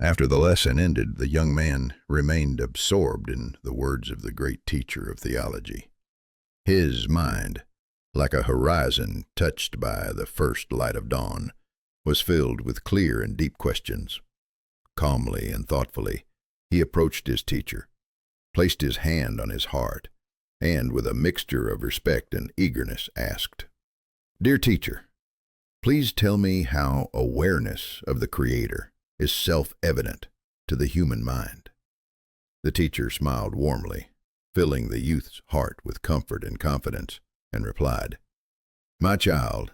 After the lesson ended, the young man remained absorbed in the words of the great teacher of theology. His mind, like a horizon touched by the first light of dawn, was filled with clear and deep questions. Calmly and thoughtfully, he approached his teacher, placed his hand on his heart, and with a mixture of respect and eagerness asked, "Dear teacher, please tell me how awareness of the Creator is self-evident to the human mind." The teacher smiled warmly, filling the youth's heart with comfort and confidence, and replied, "My child,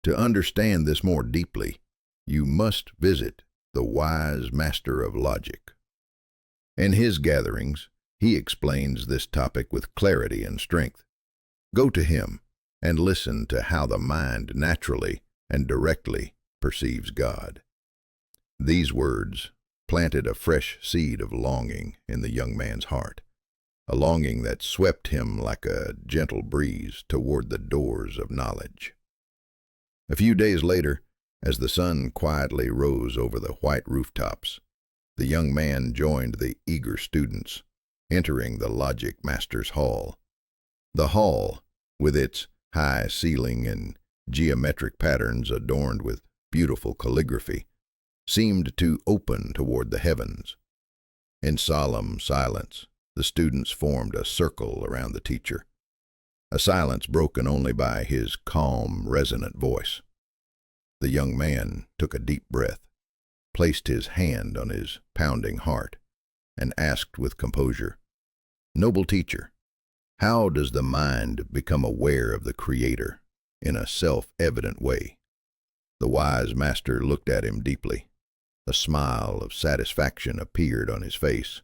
to understand this more deeply, you must visit the wise master of logic. In his gatherings, he explains this topic with clarity and strength. Go to him and listen to how the mind naturally and directly perceives God." These words planted a fresh seed of longing in the young man's heart, a longing that swept him like a gentle breeze toward the doors of knowledge. A few days later, as the sun quietly rose over the white rooftops, the young man joined the eager students, entering the logic master's hall. The hall, with its high ceiling and geometric patterns adorned with beautiful calligraphy, seemed to open toward the heavens. In solemn silence, the students formed a circle around the teacher, a silence broken only by his calm, resonant voice. The young man took a deep breath, placed his hand on his pounding heart, and asked with composure, "Noble teacher, how does the mind become aware of the Creator in a self-evident way?" The wise master looked at him deeply. A smile of satisfaction appeared on his face,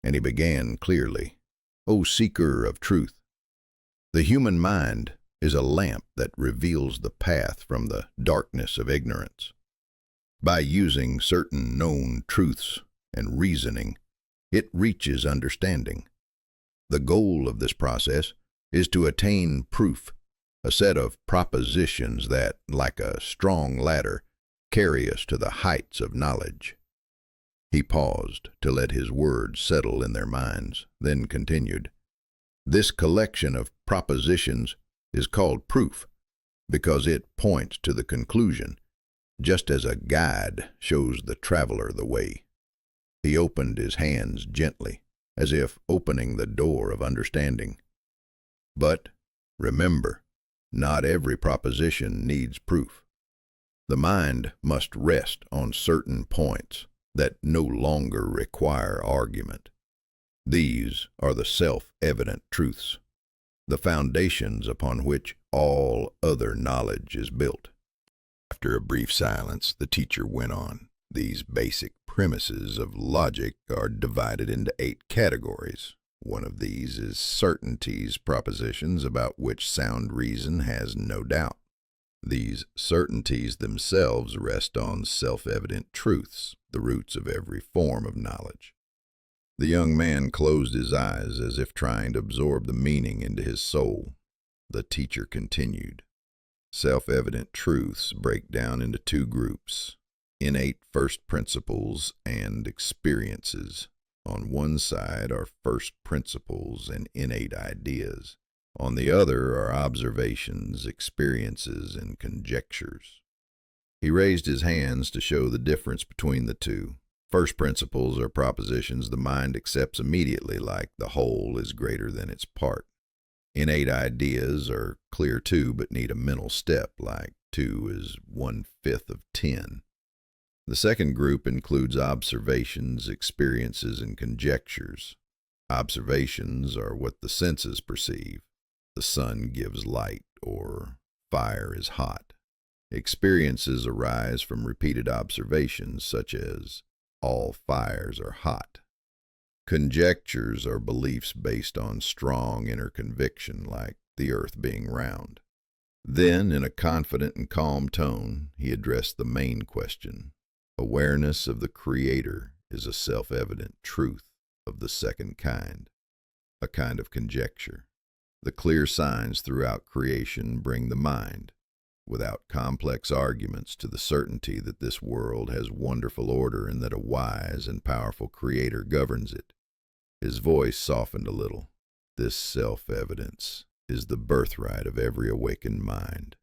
and he began clearly, "O seeker of truth, the human mind is a lamp that reveals the path from the darkness of ignorance. By using certain known truths and reasoning, it reaches understanding. The goal of this process is to attain proof, a set of propositions that, like a strong ladder, carry us to the heights of knowledge." He paused to let his words settle in their minds, then continued, "This collection of propositions is called proof because it points to the conclusion, just as a guide shows the traveler the way." He opened his hands gently, as if opening the door of understanding. "But remember, not every proposition needs proof. The mind must rest on certain points that no longer require argument. These are the self-evident truths, the foundations upon which all other knowledge is built." After a brief silence, the teacher went on, "These basic premises of logic are divided into 8 categories. One of these is certainties propositions about which sound reason has no doubt. These certainties themselves rest on self-evident truths, the roots of every form of knowledge." The young man closed his eyes as if trying to absorb the meaning into his soul. The teacher continued, "Self-evident truths break down into 2 groups, innate first principles and experiences. On one side are first principles and innate ideas. On the other are observations, experiences, and conjectures." He raised his hands to show the difference between the two. First principles are propositions the mind accepts immediately, like the whole is greater than its part. Innate ideas are clear too, but need a mental step, like 2 is 1/5 of 10. The second group includes observations, experiences, and conjectures. Observations are what the senses perceive. The sun gives light, or fire is hot. Experiences arise from repeated observations, such as all fires are hot. Conjectures are beliefs based on strong inner conviction, like the earth being round. Then, in a confident and calm tone, he addressed the main question. Awareness of the Creator is a self-evident truth of the second kind, a kind of conjecture. The clear signs throughout creation bring the mind, without complex arguments, to the certainty that this world has wonderful order and that a wise and powerful Creator governs it. His voice softened a little. This self-evidence is the birthright of every awakened mind.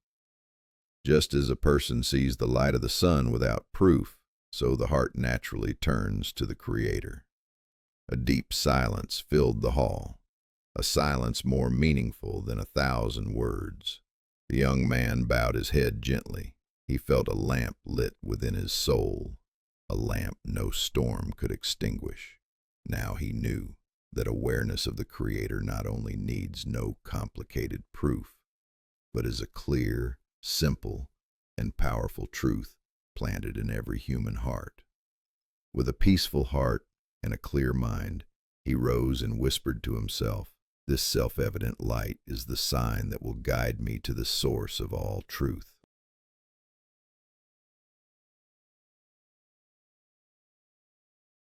Just as a person sees the light of the sun without proof, so the heart naturally turns to the Creator. A deep silence filled the hall, a silence more meaningful than 1,000 words. The young man bowed his head gently. He felt a lamp lit within his soul, a lamp no storm could extinguish. Now he knew that awareness of the Creator not only needs no complicated proof, but is a clear, simple, and powerful truth planted in every human heart. With a peaceful heart and a clear mind, he rose and whispered to himself, "This self-evident light is the sign that will guide me to the source of all truth."